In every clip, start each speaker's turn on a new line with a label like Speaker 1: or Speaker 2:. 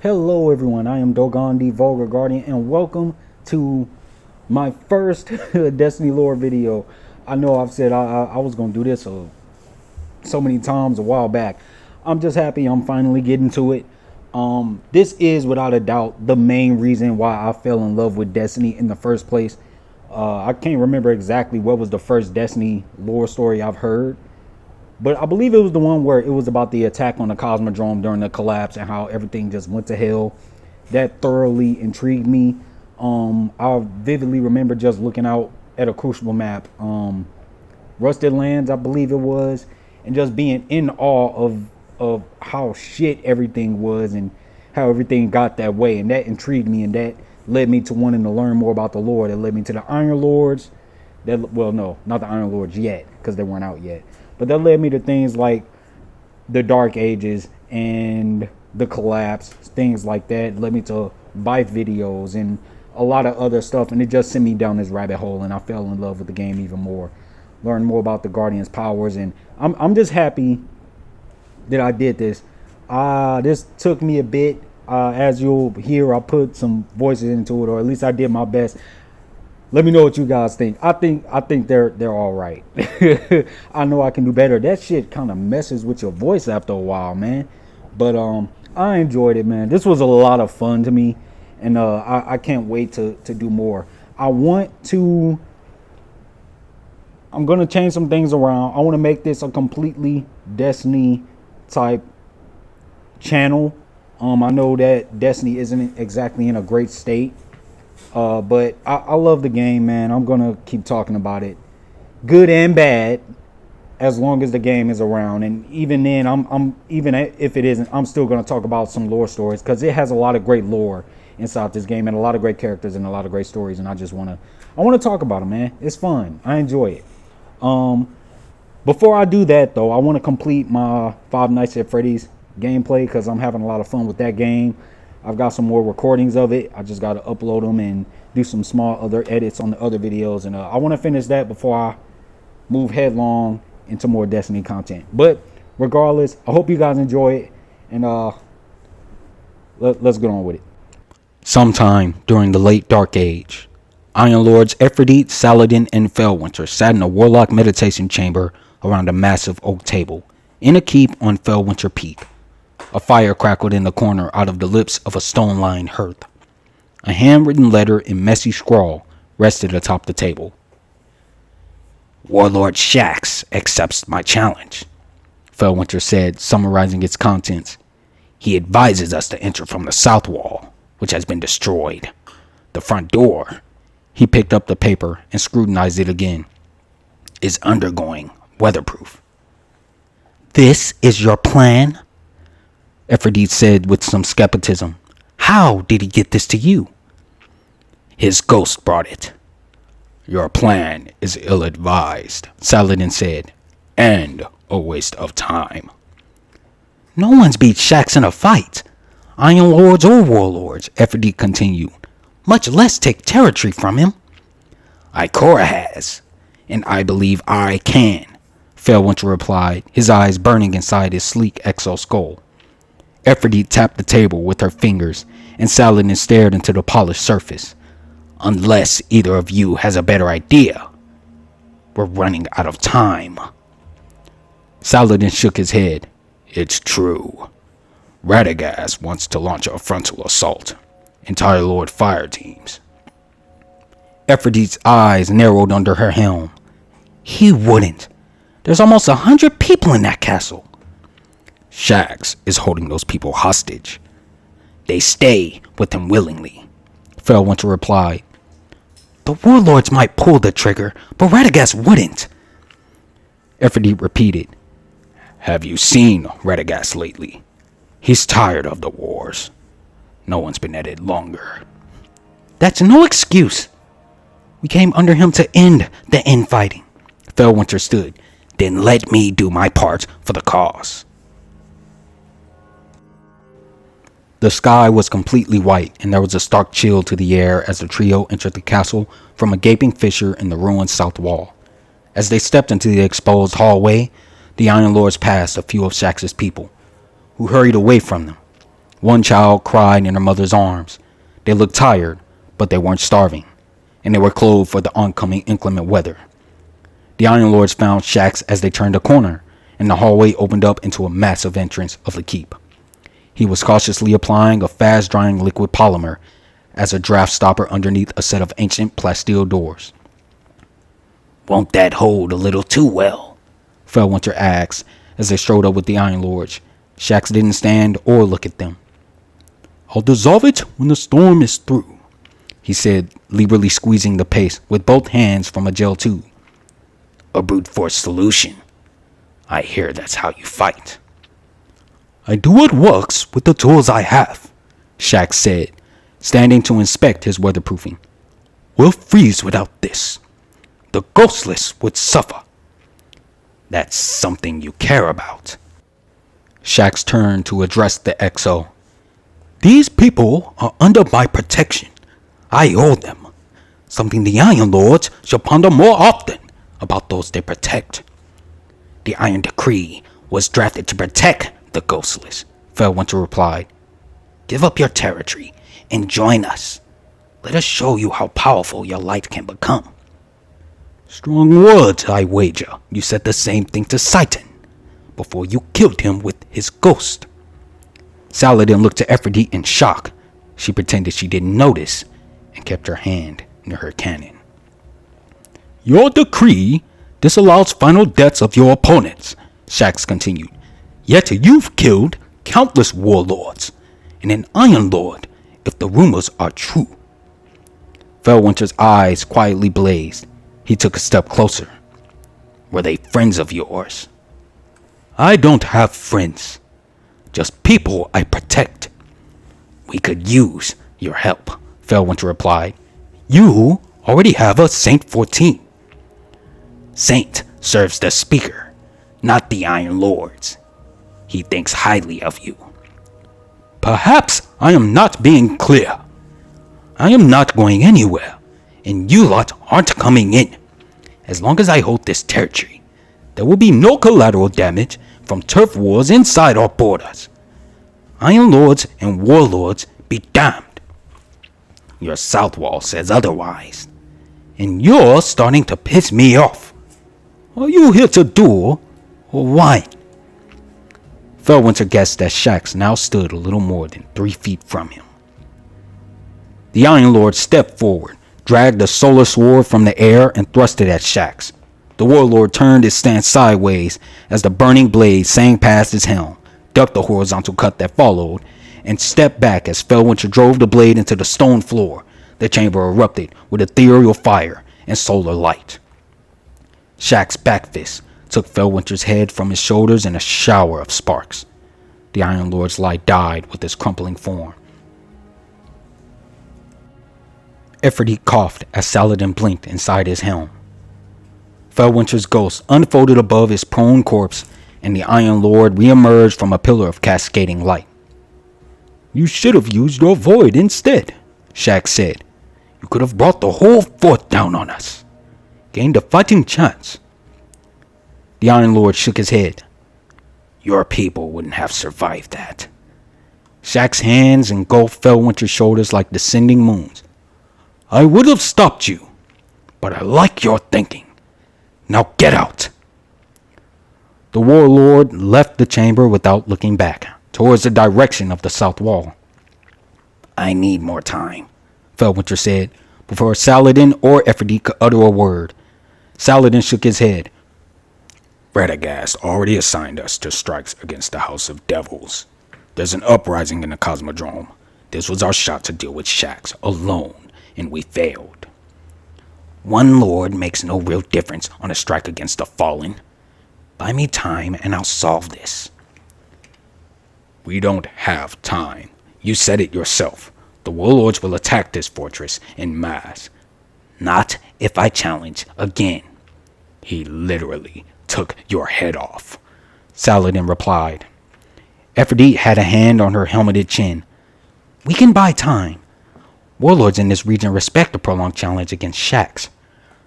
Speaker 1: Hello everyone, I am Dogon the Vulgar Guardian and welcome to my first Destiny lore video. I know I've said I was going to do this so many times a while back. I'm just happy I'm finally getting to it. This is without a doubt the main reason why I fell in love with Destiny in the first place. I can't remember exactly what was the first Destiny lore story I've heard, but I believe it was the one where it was about the attack on the Cosmodrome during the collapse and how everything just went to hell. That thoroughly intrigued me. I vividly remember just looking out at a Crucible map, Rusted Lands, I believe it was, and just being in awe of how shit everything was and how everything got that way. And that intrigued me, and that led me to wanting to learn more about the lore. That led me to the Iron Lords. Well, no, not the Iron Lords yet, because they weren't out yet. But that led me to things like the Dark Ages and the Collapse, things like that. It led me to Bife videos and a lot of other stuff, and it just sent me down this rabbit hole, and I fell in love with the game even more. Learned more about the Guardian's powers, and I'm just happy that I did this. This took me a bit. As you'll hear, I put some voices into it, or at least I did my best. Let me know what you guys think. I think they're all right. I know I can do better. That shit kind of messes with your voice after a while, man. But I enjoyed it, man. This was a lot of fun to me, and I can't wait to do more. I'm gonna change some things around. I want to make this a completely Destiny type channel. I know that Destiny isn't exactly in a great state. But I love the game, man. I'm gonna keep talking about it, good and bad, as long as the game is around. And even then, I'm even if it isn't, I'm still gonna talk about some lore stories, because it has a lot of great lore inside this game and a lot of great characters and a lot of great stories. And I wanna talk about them, man. It's fun. I enjoy it. Before I do that though, I want to complete my Five Nights at Freddy's gameplay, because I'm having a lot of fun with that game. I've got some more recordings of it. I just got to upload them and do some small other edits on the other videos. And I want to finish that before I move headlong into more Destiny content. But regardless, I hope you guys enjoy it. And let's get on with it. Sometime during the late Dark Age, Iron Lords Aphrodite, Saladin, and FellWinter sat in a warlock meditation chamber around a massive oak table in a keep on FellWinter Peak. A fire crackled in the corner out of the lips of a stone-lined hearth. A handwritten letter in messy scrawl rested atop the table. Lord Shaxx accepts my challenge, FellWinter said, summarizing its contents. He advises us to enter from the south wall, which has been destroyed. The front door, he picked up the paper and scrutinized it again, is undergoing weatherproof. This is your plan? Aphrodite said with some skepticism. How did he get this to you? His ghost brought it. Your plan is ill-advised, Saladin said, and a waste of time. No one's beat Shaxx in a fight, Iron Lords or Warlords, Aphrodite continued, much less take territory from him. Ikora has, and I believe I can, FellWinter replied, his eyes burning inside his sleek exo skull. Aphrodite tapped the table with her fingers, and Saladin stared into the polished surface. Unless either of you has a better idea. We're running out of time. Saladin shook his head. It's true. Radagast wants to launch a frontal assault. Entire Lord fire teams. Aphrodite's eyes narrowed under her helm. He wouldn't. There's almost 100 people in that castle. Shaxx is holding those people hostage. They stay with him willingly, FellWinter replied. The warlords might pull the trigger, but Radagast wouldn't. Aphrodite repeated. Have you seen Radagast lately? He's tired of the wars. No one's been at it longer. That's no excuse. We came under him to end the infighting. FellWinter stood. Then let me do my part for the cause. The sky was completely white, and there was a stark chill to the air as the trio entered the castle from a gaping fissure in the ruined south wall. As they stepped into the exposed hallway, the Iron Lords passed a few of Shaxx's people, who hurried away from them. One child cried in her mother's arms. They looked tired, but they weren't starving, and they were clothed for the oncoming inclement weather. The Iron Lords found Shaxx as they turned a corner, and the hallway opened up into a massive entrance of the keep. He was cautiously applying a fast-drying liquid polymer as a draft stopper underneath a set of ancient plasteel doors.
Speaker 2: "Won't that hold a little too well?"
Speaker 1: FellWinter asked as they strode up with the Iron Lords. Shaxx didn't stand or look at them.
Speaker 3: "I'll dissolve it when the storm is through,"
Speaker 1: he said, liberally squeezing the paste with both hands from a gel tube.
Speaker 2: "A brute force solution. I hear that's how you fight."
Speaker 3: "I do what works with the tools I have,"
Speaker 1: Shaxx said, standing to inspect his weatherproofing.
Speaker 3: "We'll freeze without this. The ghostless would suffer."
Speaker 2: "That's something you care about."
Speaker 1: Shaxx turned to address the XO.
Speaker 3: "These people are under my protection. I owe them. Something the Iron Lords should ponder more often about those they protect."
Speaker 2: "The Iron Decree was drafted to protect the ghostless," FellWinter replied. "Give up your territory and join us. Let us show you how powerful your light can become."
Speaker 3: "Strong words, I wager. You said the same thing to Satan before you killed him with his ghost."
Speaker 1: Saladin looked to Aphrodite in shock. She pretended she didn't notice and kept her hand near her cannon.
Speaker 3: "Your decree disallows final deaths of your opponents," Shaxx continued. "Yet you've killed countless warlords, and an Iron Lord, if the rumors are true."
Speaker 1: FellWinter's eyes quietly blazed. He took a step closer.
Speaker 2: "Were they friends of yours?"
Speaker 3: "I don't have friends. Just people I protect."
Speaker 2: "We could use your help,"
Speaker 1: FellWinter replied.
Speaker 3: "You already have a Saint 14.
Speaker 2: Saint serves the Speaker, not the Iron Lords. He thinks highly of you."
Speaker 3: "Perhaps I am not being clear. I am not going anywhere, and you lot aren't coming in. As long as I hold this territory, there will be no collateral damage from turf wars inside our borders. Iron Lords and Warlords be damned."
Speaker 2: "Your south wall says otherwise."
Speaker 3: "And you're starting to piss me off. Are you here to duel or whine?"
Speaker 1: FellWinter guessed that Shaxx now stood a little more than 3 feet from him. The Iron Lord stepped forward, dragged the solar sword from the air, and thrust it at Shaxx. The Warlord turned his stance sideways as the burning blade sang past his helm, ducked the horizontal cut that followed, and stepped back as FellWinter drove the blade into the stone floor. The chamber erupted with ethereal fire and solar light. Shaxx's back fist took FellWinter's head from his shoulders in a shower of sparks. The Iron Lord's light died with his crumpling form. Aphrodite coughed as Saladin blinked inside his helm. FellWinter's ghost unfolded above his prone corpse, and the Iron Lord reemerged from a pillar of cascading light.
Speaker 3: "You should have used your void instead,"
Speaker 1: Shaxx said.
Speaker 3: "You could have brought the whole fort down on us. Gained a fighting chance."
Speaker 1: The Iron Lord shook his head.
Speaker 2: "Your people wouldn't have survived that."
Speaker 1: Shaxx's hands engulfed FellWinter's shoulders like descending moons.
Speaker 3: "I would have stopped you, but I like your thinking. Now get out."
Speaker 1: The Warlord left the chamber without looking back, towards the direction of the south wall.
Speaker 2: "I need more time,"
Speaker 1: FellWinter said, before Saladin or Aphrodite could utter a word. Saladin shook his head.
Speaker 4: "Radagast already assigned us to strikes against the House of Devils. There's an uprising in the Cosmodrome. This was our shot to deal with Shaxx alone, and we failed."
Speaker 2: "One Lord makes no real difference on a strike against the Fallen. Buy me time and I'll solve this."
Speaker 4: "We don't have time. You said it yourself. The warlords will attack this fortress en masse."
Speaker 2: "Not if I challenge again."
Speaker 4: "He literally took your head off,"
Speaker 1: Saladin replied. Aphrodite had a hand on her helmeted chin. "We can buy time. Warlords in this region respect a prolonged challenge against Shaxx."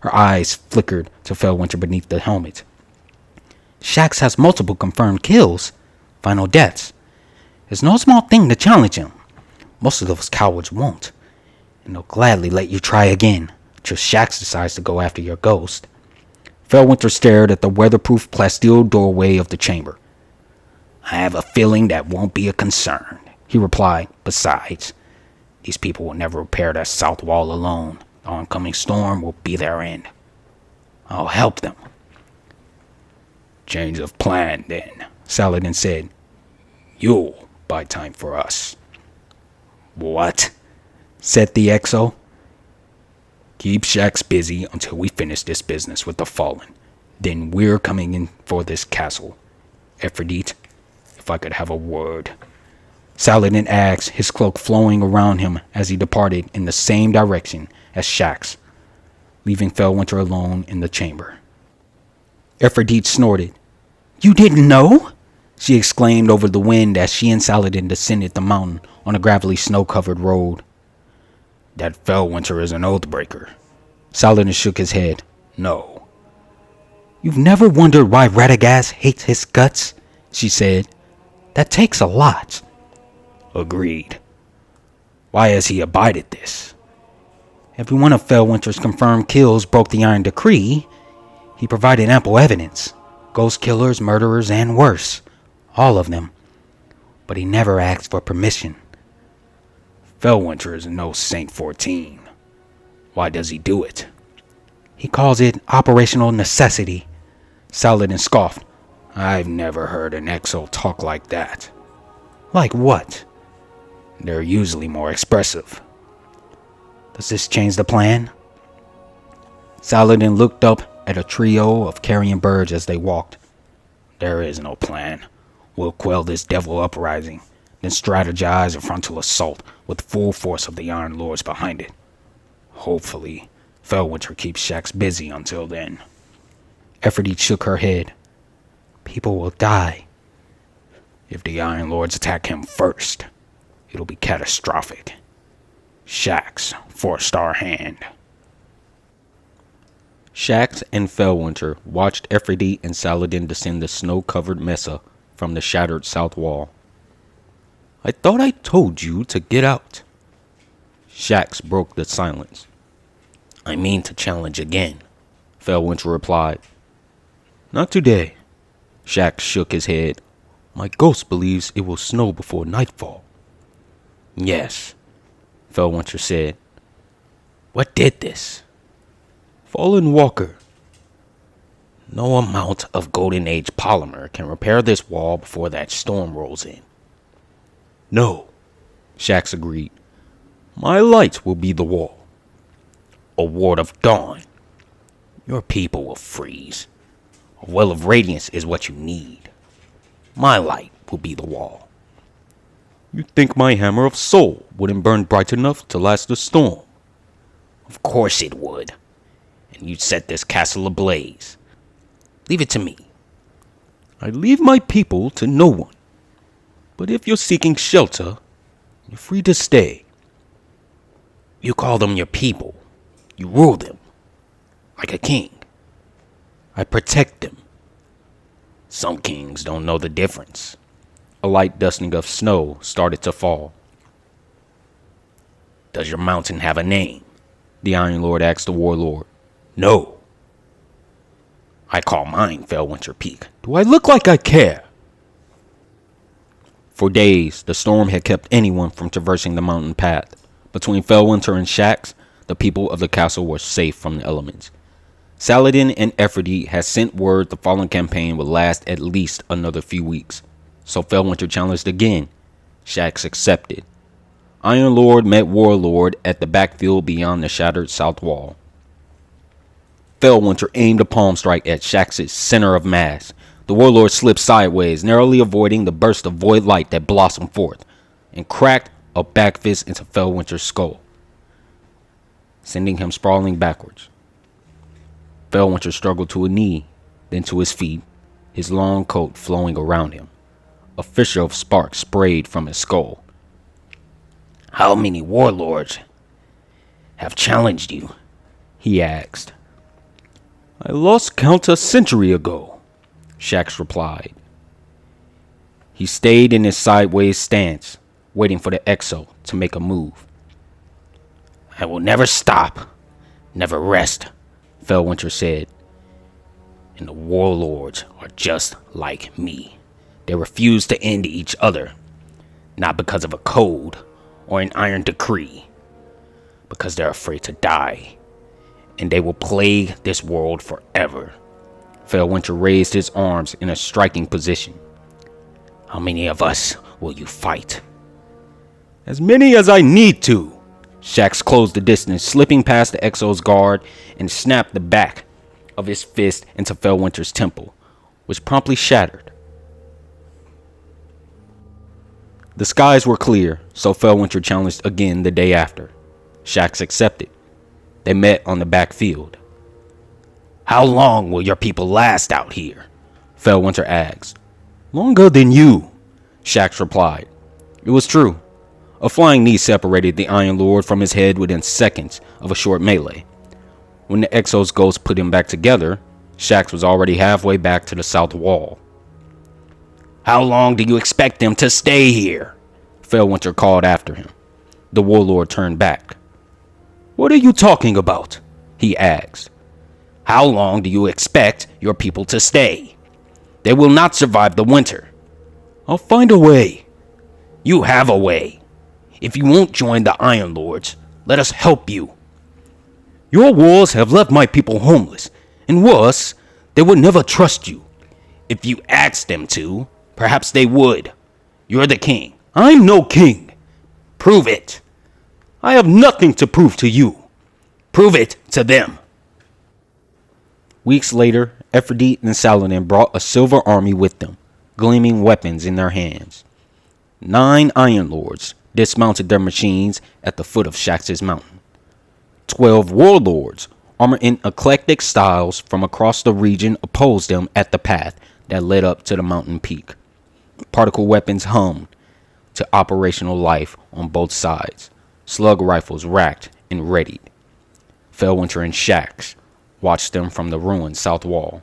Speaker 1: Her eyes flickered to FellWinter beneath the helmet. "Shaxx has multiple confirmed kills, final deaths.
Speaker 2: It's no small thing to challenge him. Most of those cowards won't, and they'll gladly let you try again, till Shaxx decides to go after your ghost.
Speaker 1: FellWinter stared at the weatherproof plasteel doorway of the chamber.
Speaker 2: I have a feeling that won't be a concern, he replied. Besides, these people will never repair that south wall alone. The oncoming storm will be their end. I'll help them.
Speaker 4: Change of plan, then, Saladin said. You'll buy time for us.
Speaker 2: What? Said the Exo.
Speaker 4: Keep Shaxx busy until we finish this business with the Fallen. Then we're coming in for this castle. Ephrodite, if I could have a word.
Speaker 1: Saladin asked, his cloak flowing around him as he departed in the same direction as Shaxx, leaving FellWinter alone in the chamber. Ephrodite snorted. You didn't know? She exclaimed over the wind as she and Saladin descended the mountain on a gravelly snow-covered road.
Speaker 4: That FellWinter is an oathbreaker.
Speaker 1: Saladin shook his head.
Speaker 4: No.
Speaker 2: You've never wondered why Radagast hates his guts? She said. That takes a lot.
Speaker 4: Agreed. Why has he abided this?
Speaker 2: Every one of FellWinter's confirmed kills broke the Iron Decree. He provided ample evidence. Ghost killers, murderers, and worse. All of them. But he never asked for permission.
Speaker 4: FellWinter is no Saint 14. Why does he do it?
Speaker 2: He calls it operational necessity.
Speaker 1: Saladin scoffed.
Speaker 4: I've never heard an Exo talk like that.
Speaker 2: Like what?
Speaker 4: They're usually more expressive.
Speaker 2: Does this change the plan?
Speaker 1: Saladin looked up at a trio of carrion birds as they walked.
Speaker 4: There is no plan. We'll quell this devil uprising, then strategize a frontal assault with full force of the Iron Lords behind it. Hopefully, FellWinter keeps Shaxx busy until then.
Speaker 1: Ephrodite shook her head.
Speaker 2: People will die.
Speaker 4: If the Iron Lords attack him first, it'll be catastrophic. Shaxx forced our hand.
Speaker 1: Shaxx and FellWinter watched Ephrodite and Saladin descend the snow-covered mesa from the shattered south wall. I thought I told you to get out. Shaxx broke the silence.
Speaker 2: I mean to challenge again,
Speaker 1: FellWinter replied. Not today. Shaxx shook his head. My ghost believes it will snow before nightfall.
Speaker 2: Yes, FellWinter said. What did this?
Speaker 1: Fallen Walker.
Speaker 2: No amount of Golden Age polymer can repair this wall before that storm rolls in.
Speaker 1: No, Shaxx agreed. My light will be the wall.
Speaker 2: A ward of dawn. Your people will freeze. A well of radiance is what you need. My light will be the wall.
Speaker 1: You think my hammer of soul wouldn't burn bright enough to last the storm?
Speaker 2: Of course it would. And you'd set this castle ablaze. Leave it to me.
Speaker 1: I leave my people to no one. But if you're seeking shelter, you're free to stay.
Speaker 2: You call them your people. You rule them. Like a king. I protect them. Some kings don't know the difference.
Speaker 1: A light dusting of snow started to fall.
Speaker 2: Does your mountain have a name?
Speaker 1: The Iron Lord asked the warlord.
Speaker 2: No. I call mine FellWinter Peak.
Speaker 1: Do I look like I care? For days, the storm had kept anyone from traversing the mountain path. Between FellWinter and Shaxx, the people of the castle were safe from the elements. Saladin and Ephrodite had sent word the Fallen campaign would last at least another few weeks. So FellWinter challenged again. Shaxx accepted. Iron Lord met Warlord at the backfield beyond the shattered south wall. FellWinter aimed a palm strike at Shaxx's center of mass. The Warlord slipped sideways, narrowly avoiding the burst of void light that blossomed forth, and cracked a back fist into FellWinter's skull, sending him sprawling backwards. FellWinter struggled to a knee, then to his feet, his long coat flowing around him. A fissure of sparks sprayed from his skull.
Speaker 2: How many warlords have challenged you?
Speaker 1: He asked. I lost count a century ago, Shaxx replied. He stayed in his sideways stance, waiting for the Exo to make a move.
Speaker 2: I will never stop, never rest, FellWinter said. And the warlords are just like me. They refuse to end each other, not because of a code or an iron decree, because they're afraid to die, and they will plague this world forever.
Speaker 1: FellWinter raised his arms in a striking position.
Speaker 2: How many of us will you fight?
Speaker 1: As many as I need to. Shaxx closed the distance, slipping past the Exo's guard and snapped the back of his fist into FellWinter's temple, which promptly shattered. The skies were clear, so FellWinter challenged again the day after. Shaxx accepted. They met on the backfield.
Speaker 2: How long will your people last out here?
Speaker 1: FellWinter asked. Longer than you, Shaxx replied. It was true. A flying knee separated the Iron Lord from his head within seconds of a short melee. When the Exo's ghost put him back together, Shaxx was already halfway back to the south wall.
Speaker 2: How long do you expect them to stay here?
Speaker 1: FellWinter called after him. The warlord turned back. What are you talking about? He asked.
Speaker 2: How long do you expect your people to stay? They will not survive the winter.
Speaker 1: I'll find a way.
Speaker 2: You have a way. If you won't join the Iron Lords, let us help you.
Speaker 1: Your wars have left my people homeless, and worse, they would never trust you.
Speaker 2: If you asked them to, perhaps they would. You're the king.
Speaker 1: I'm no king.
Speaker 2: Prove it.
Speaker 1: I have nothing to prove to you.
Speaker 2: Prove it to them.
Speaker 1: Weeks later, Ephrodite and Saladin brought a silver army with them, gleaming weapons in their hands. 9 Iron Lords dismounted their machines at the foot of Shaxx's mountain. 12 warlords, armored in eclectic styles from across the region, opposed them at the path that led up to the mountain peak. Particle weapons hummed to operational life on both sides, slug rifles racked and readied. FellWinter and Shaxx watched them from the ruined south wall.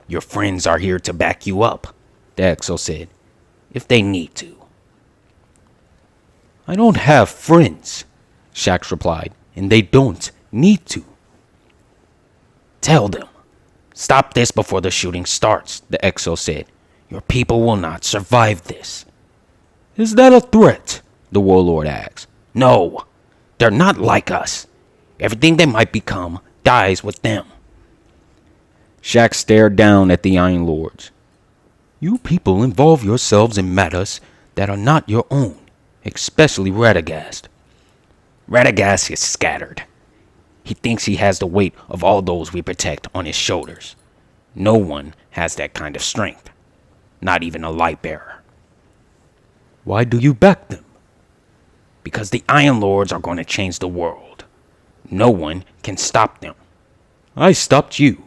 Speaker 2: Your friends are here to back you up, the Exo said, if they need to.
Speaker 1: I don't have friends, Shaxx replied, and they don't need to.
Speaker 2: Tell them. Stop this before the shooting starts, the Exo said. Your people will not survive this.
Speaker 1: Is that a threat? The warlord asked.
Speaker 2: No, they're not like us. Everything they might become dies with them.
Speaker 1: Shaxx stared down at the Iron Lords. You people involve yourselves in matters that are not your own, especially Radagast.
Speaker 2: Radagast is scattered. He thinks he has the weight of all those we protect on his shoulders. No one has that kind of strength. Not even a light bearer.
Speaker 1: Why do you back them?
Speaker 2: Because the Iron Lords are going to change the world. No one can stop them.
Speaker 1: I stopped you.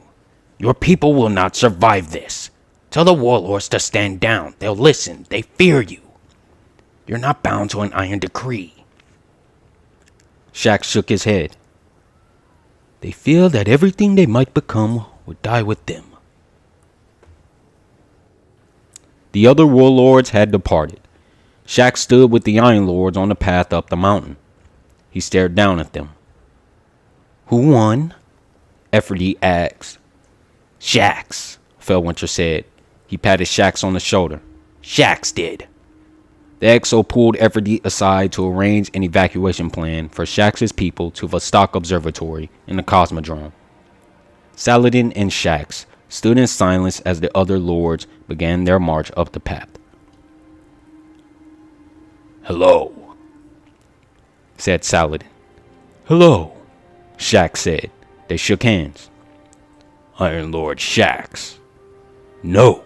Speaker 2: Your people will not survive this. Tell the warlords to stand down. They'll listen. They fear you. You're not bound to an iron decree.
Speaker 1: Shaxx shook his head. They fear that everything they might become would die with them. The other warlords had departed. Shaxx stood with the Iron Lords on the path up the mountain. He stared down at them. Who won? Ephrodite asked.
Speaker 2: Shaxx,
Speaker 1: FellWinter said. He patted Shaxx on the shoulder.
Speaker 2: Shaxx did.
Speaker 1: The Exo pulled Ephrodite aside to arrange an evacuation plan for Shaxx's people to Vostok Observatory in the Cosmodrome. Saladin and Shaxx stood in silence as the other lords began their march up the path.
Speaker 2: Hello,
Speaker 1: said Saladin. Hello, Shaxx said. They shook hands.
Speaker 2: Iron Lord Shaxx.
Speaker 1: No,